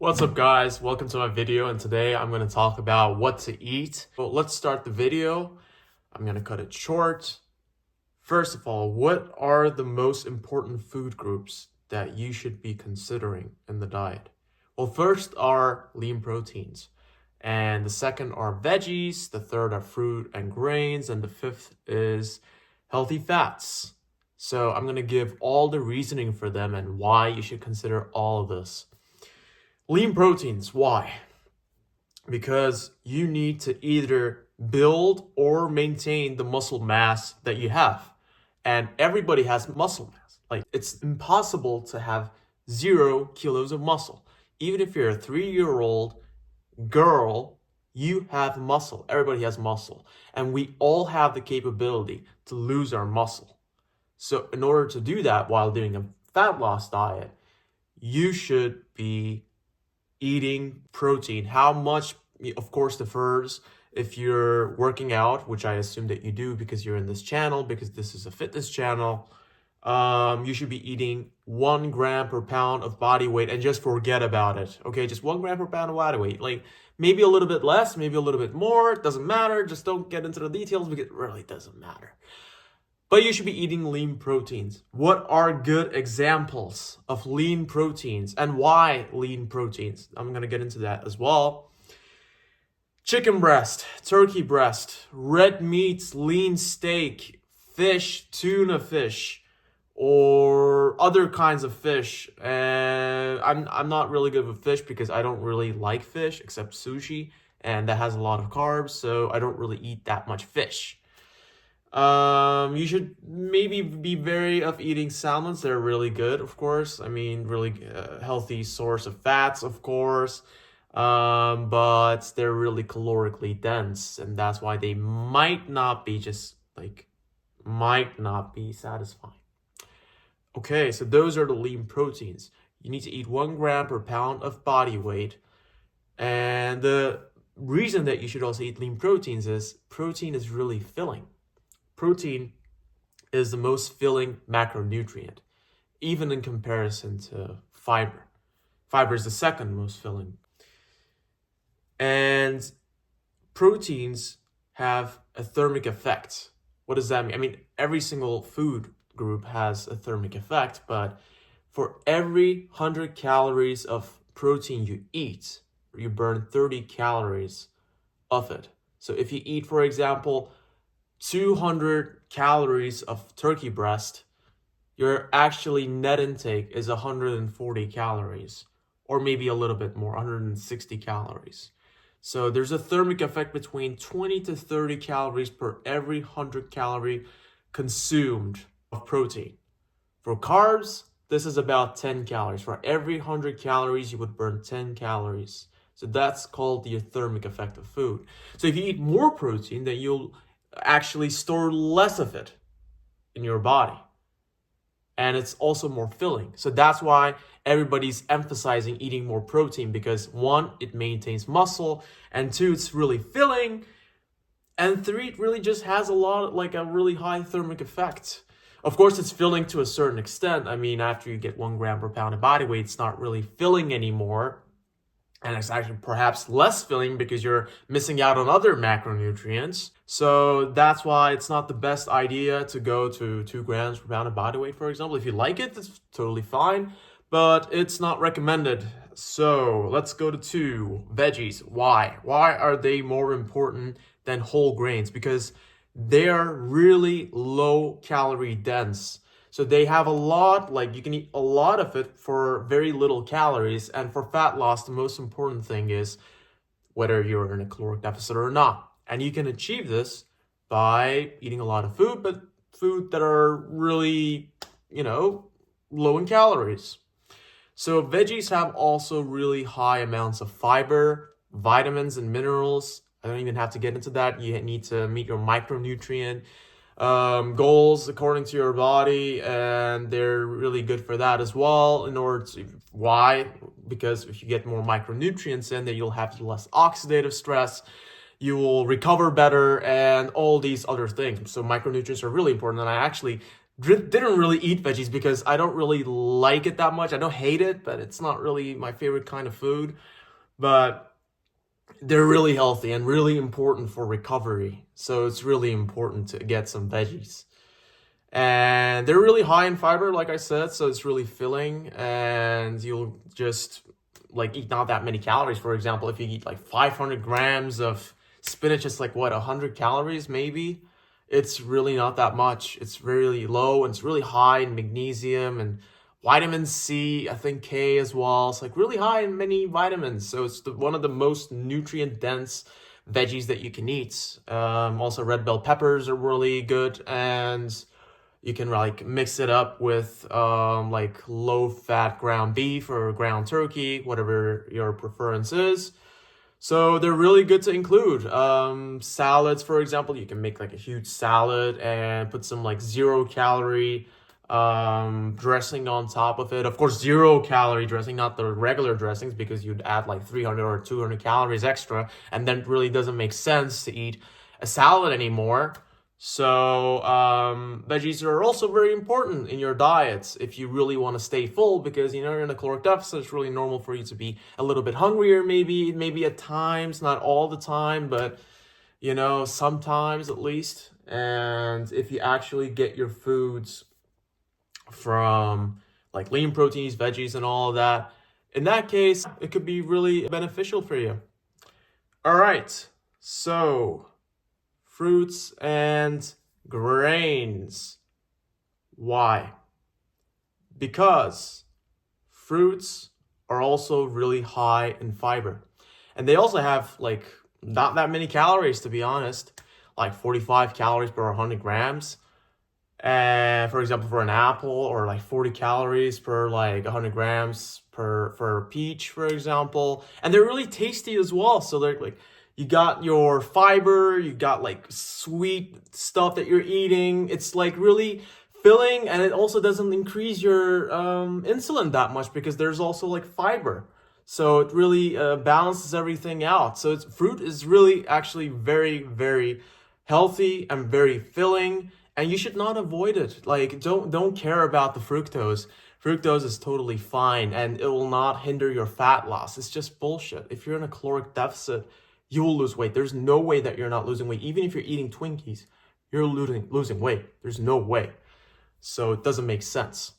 What's up guys, welcome to my video, and today I'm going to talk about what to eat. But let's start the video. I'm going to cut it short. First of all, what are the most important food groups that you should be considering in the diet? Well, first are lean proteins, and the second are veggies, the third are fruit and grains, and the fifth is healthy fats. So I'm going to give all the reasoning for them and why you should consider all of this. Lean proteins, why? Because you need to either build or maintain the muscle mass that you have. And everybody has muscle mass. Like, it's impossible to have 0 kilos of muscle. Even if you're a 3-year-old girl, you have muscle. Everybody has muscle. And we all have the capability to lose our muscle. So in order to do that while doing a fat loss diet, you should be eating protein. How much, of course, differs if you're working out, which I assume that you do because you're in this channel, because this is a fitness channel. You should be eating 1 gram per pound of body weight and just forget about it. Okay, just 1 gram per pound of body weight. Like, maybe a little bit less, maybe a little bit more. It doesn't matter. Just don't get into the details because it really doesn't matter. But you should be eating lean proteins. What are good examples of lean proteins and why lean proteins? I'm going to get into that as well. Chicken breast, turkey breast, red meats, lean steak, fish, tuna fish, or other kinds of fish. And I'm not really good with fish because I don't really like fish except sushi, and that has a lot of carbs, so I don't really eat that much fish. You should maybe be wary of eating salmons. They're really good, of course. I mean, really healthy source of fats, of course. But they're really calorically dense, and that's why they might not be satisfying. Okay, so those are the lean proteins. You need to eat 1 gram per pound of body weight. And the reason that you should also eat lean proteins is protein is really filling. Protein is the most filling macronutrient, even in comparison to fiber. Fiber is the second most filling. And proteins have a thermic effect. What does that mean? I mean, every single food group has a thermic effect, but for every 100 calories of protein you eat, you burn 30 calories of it. So if you eat, for example, 200 calories of turkey breast, your actually net intake is 140 calories, or maybe a little bit more, 160 calories. So there's a thermic effect between 20 to 30 calories per every 100 calorie consumed of protein. For carbs, this is about 10 calories. For every 100 calories, you would burn 10 calories. So that's called the thermic effect of food. So if you eat more protein, then you'll actually store less of it in your body, and it's also more filling. So that's why everybody's emphasizing eating more protein, because 1, it maintains muscle, and 2, it's really filling, and 3, it really just has a really high thermic effect. Of course, it's filling to a certain extent. I mean, after you get 1 gram per pound of body weight, it's not really filling anymore. And it's actually perhaps less filling because you're missing out on other macronutrients. So that's why it's not the best idea to go to 2 grams per pound of body weight, for example. If you like it, it's totally fine, but it's not recommended. So let's go to 2, veggies. Why? Why are they more important than whole grains? Because they're really low calorie dense. So they have a lot, you can eat a lot of it for very little calories. And for fat loss, the most important thing is whether you're in a caloric deficit or not. And you can achieve this by eating a lot of food, but food that are really, low in calories. So veggies have also really high amounts of fiber, vitamins, and minerals. I don't even have to get into that. You need to meet your macronutrient goals according to your body, and they're really good for that as well. Why? Because if you get more micronutrients in, then you'll have less oxidative stress, you will recover better, and all these other things. So micronutrients are really important, and I actually didn't really eat veggies because I don't really like it that much. I don't hate it, but it's not really my favorite kind of food. But they're really healthy and really important for recovery. So it's really important to get some veggies. And they're really high in fiber, like I said, so it's really filling, and you'll just like eat not that many calories. For example, if you eat like 500 grams of spinach, it's like what, 100 calories maybe? It's really not that much. It's really low, and it's really high in magnesium and vitamin C, I think K as well. It's like really high in many vitamins. So it's one of the most nutrient dense veggies that you can eat. Also, red bell peppers are really good, and you can like mix it up with like low fat ground beef or ground turkey, whatever your preference is. So they're really good to include. Salads, for example, you can make like a huge salad and put some like 0 calorie dressing on top of it. Of course, 0 calorie dressing, not the regular dressings, because you'd add like 300 or 200 calories extra, and then it really doesn't make sense to eat a salad anymore. So veggies are also very important in your diets if you really want to stay full, because you're in a caloric deficit. It's really normal for you to be a little bit hungrier, maybe at times, not all the time, but sometimes at least. And if you actually get your foods from like lean proteins, veggies, and all of that, in that case, it could be really beneficial for you. All right, so fruits and grains. Why? Because fruits are also really high in fiber. And they also have like not that many calories, to be honest, like 45 calories per 100 grams. And for example, for an apple, or like 40 calories per like 100 grams for a peach, for example. And they're really tasty as well. So they're like, you got your fiber, you got like sweet stuff that you're eating. It's like really filling, and it also doesn't increase your insulin that much because there's also like fiber. So it really balances everything out. So fruit is really actually very, very healthy and very filling, and you should not avoid it. Like don't care about the fructose. Fructose is totally fine, and it will not hinder your fat loss. It's just bullshit. If you're in a caloric deficit, you will lose weight. There's no way that you're not losing weight. Even if you're eating Twinkies, you're losing weight. There's no way. So it doesn't make sense.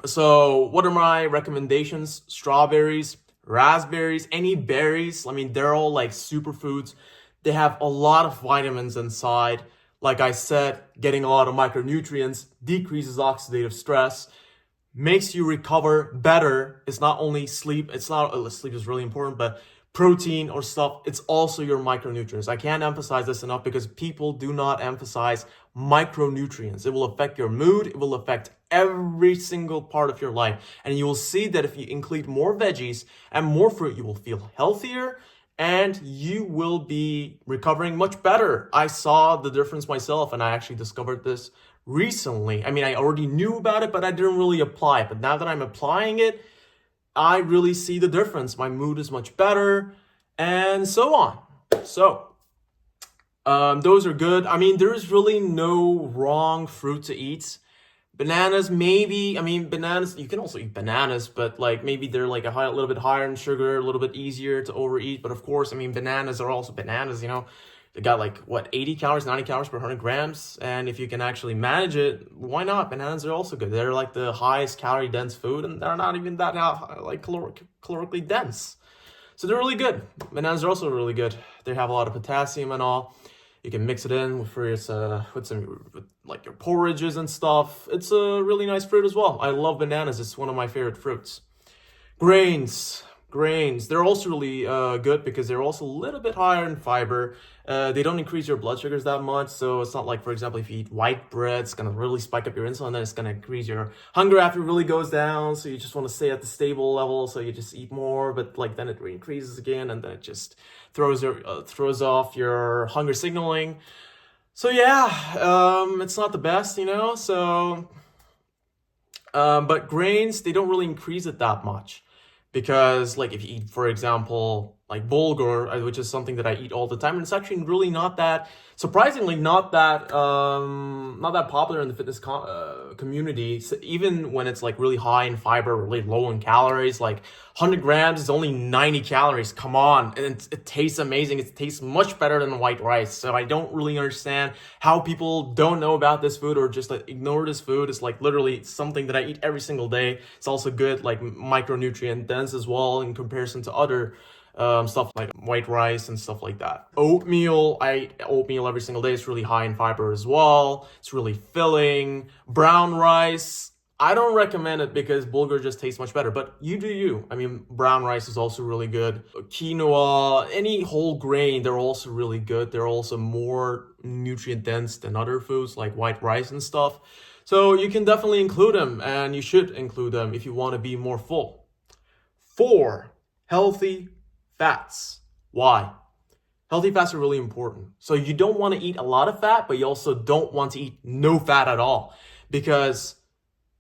So what are my recommendations? Strawberries, raspberries, any berries. I mean, they're all like superfoods. They have a lot of vitamins inside. Like I said, getting a lot of micronutrients decreases oxidative stress, makes you recover better. It's not only sleep. Sleep is really important, but protein or stuff, it's also your micronutrients. I can't emphasize this enough because people do not emphasize micronutrients. It will affect your mood. It will affect every single part of your life. And you will see that if you include more veggies and more fruit, you will feel healthier and you will be recovering much better. I saw the difference myself, and I actually discovered this recently. I mean, I already knew about it, but I didn't really apply it. But now that I'm applying it, I really see the difference. My mood is much better, and so on. So, those are good. I mean, there's really no wrong fruit to eat. Bananas, maybe. I mean, bananas, you can also eat bananas, but like maybe they're like a little bit higher in sugar, a little bit easier to overeat. But of course, I mean, bananas are also bananas, They got like, 80 calories, 90 calories per 100 grams. And if you can actually manage it, why not? Bananas are also good. They're like the highest calorie dense food, and they're not even that like calorically dense. So they're really good. Bananas are also really good. They have a lot of potassium and all. You can mix it in with like your porridges and stuff. It's a really nice fruit as well. I love bananas. It's one of my favorite fruits. Grains, they're also really good because they're also a little bit higher in fiber. They don't increase your blood sugars that much, so it's not like, for example, if you eat white bread, it's gonna really spike up your insulin, then it's gonna increase your hunger after it really goes down, so you just want to stay at the stable level, so you just eat more, but like then it increases again, and then it just throws off your hunger signaling. So yeah, it's not the best, so but grains, they don't really increase it that much. Because like if you eat, for example, like bulgur, which is something that I eat all the time, and it's actually really not that, surprisingly, not that popular in the fitness community. So even when it's like really high in fiber, really low in calories, like 100 grams is only 90 calories. Come on, and it tastes amazing. It tastes much better than white rice. So I don't really understand how people don't know about this food or just like ignore this food. It's like literally something that I eat every single day. It's also good, like micronutrient dense as well in comparison to other stuff like white rice and stuff like that. Oatmeal, I eat oatmeal every single day. It's really high in fiber as well. It's really filling. Brown rice, I don't recommend it because bulgur just tastes much better, but you do you. I mean, brown rice is also really good. Quinoa, any whole grain, they're also really good. They're also more nutrient dense than other foods like white rice and stuff. So you can definitely include them, and you should include them if you want to be more full. 4, healthy fats. Why? Healthy fats are really important. So you don't want to eat a lot of fat, but you also don't want to eat no fat at all, because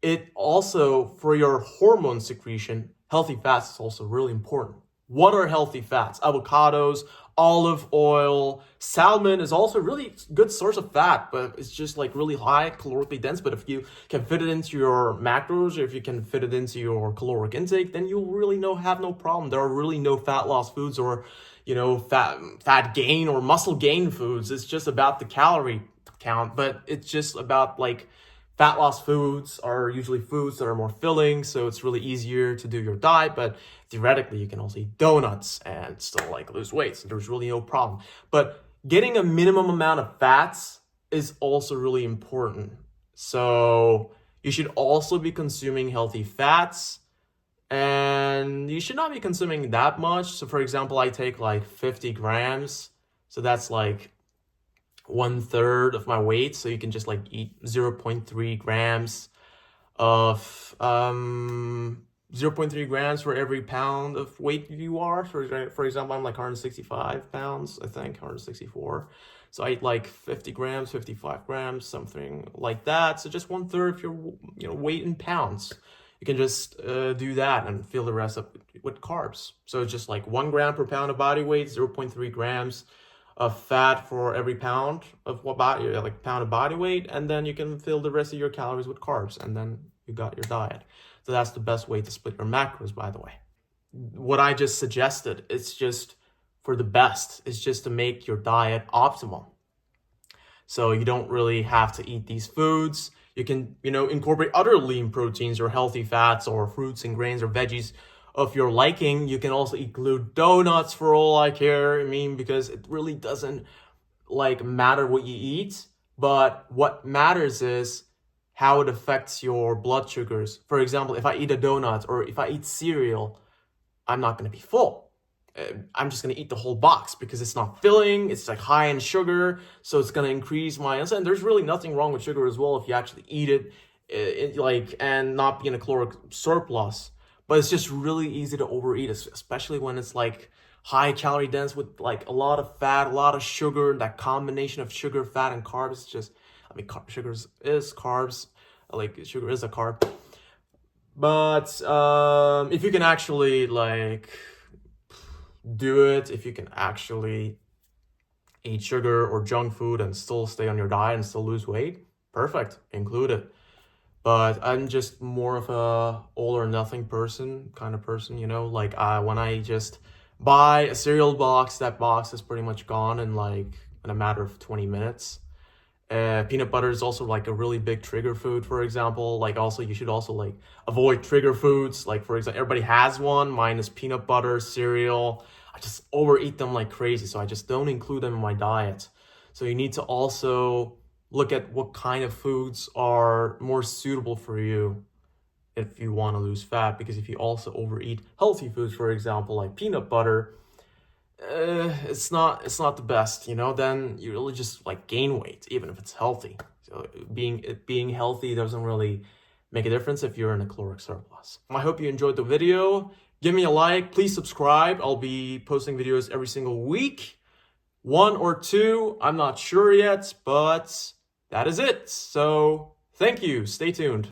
it also, for your hormone secretion, healthy fats is also really important. What are healthy fats? Avocados, olive oil, salmon is also a really good source of fat, but it's just like really high calorically dense. But if you can fit it into your macros, or if you can fit it into your caloric intake, then you'll really have no problem. There are really no fat loss foods or, fat gain or muscle gain foods. It's just about the calorie count, but it's just about like fat loss foods are usually foods that are more filling, so it's really easier to do your diet, but theoretically you can also eat donuts and still like lose weight, so there's really no problem. But getting a minimum amount of fats is also really important. So you should also be consuming healthy fats, and you should not be consuming that much. So for example, I take like 50 grams, so that's like 1/3 of my weight. So you can just like eat 0.3 grams of 0.3 grams for every pound of weight you are. For example, I'm like 165 pounds, I think 164. So I eat like 50 grams, 55 grams, something like that. So just 1/3 of your weight in pounds. You can just do that and fill the rest up with carbs. So it's just like 1 gram per pound of body weight, 0.3 grams of fat for every pound of pound of body weight, and then you can fill the rest of your calories with carbs, and then you got your diet. So that's the best way to split your macros, by the way. What I just suggested, it's just for the best. It's just to make your diet optimal. So you don't really have to eat these foods. You can, incorporate other lean proteins or healthy fats or fruits and grains or veggies of your liking. You can also include donuts for all I care. I mean, because it really doesn't matter what you eat, but what matters is how it affects your blood sugars. For example, if I eat a donut or if I eat cereal, I'm not going to be full. I'm just going to eat the whole box because it's not filling. It's like high in sugar, so it's going to increase my insulin. And there's really nothing wrong with sugar as well if you actually eat it, and not be in a caloric surplus. But it's just really easy to overeat, especially when it's like high calorie dense with like a lot of fat, a lot of sugar. That combination of sugar, fat, and carbs sugar is carbs. Like sugar is a carb. But if you can actually do it, if you can actually eat sugar or junk food and still stay on your diet and still lose weight, perfect, include it. But I'm just more of a all or nothing kind of person, when I just buy a cereal box, that box is pretty much gone in a matter of 20 minutes. Peanut butter is also like a really big trigger food, for example. Also, you should also avoid trigger foods. For example, everybody has one. Mine is peanut butter, cereal. I just overeat them like crazy, so I just don't include them in my diet. So you need to also look at what kind of foods are more suitable for you if you want to lose fat. Because if you also overeat healthy foods, for example, like peanut butter, it's not the best, then you really just gain weight, even if it's healthy. So being healthy doesn't really make a difference if you're in a caloric surplus. I hope you enjoyed the video. Give me a like, please subscribe. I'll be posting videos every single week. 1 or 2, I'm not sure yet, but that is it. So thank you. Stay tuned.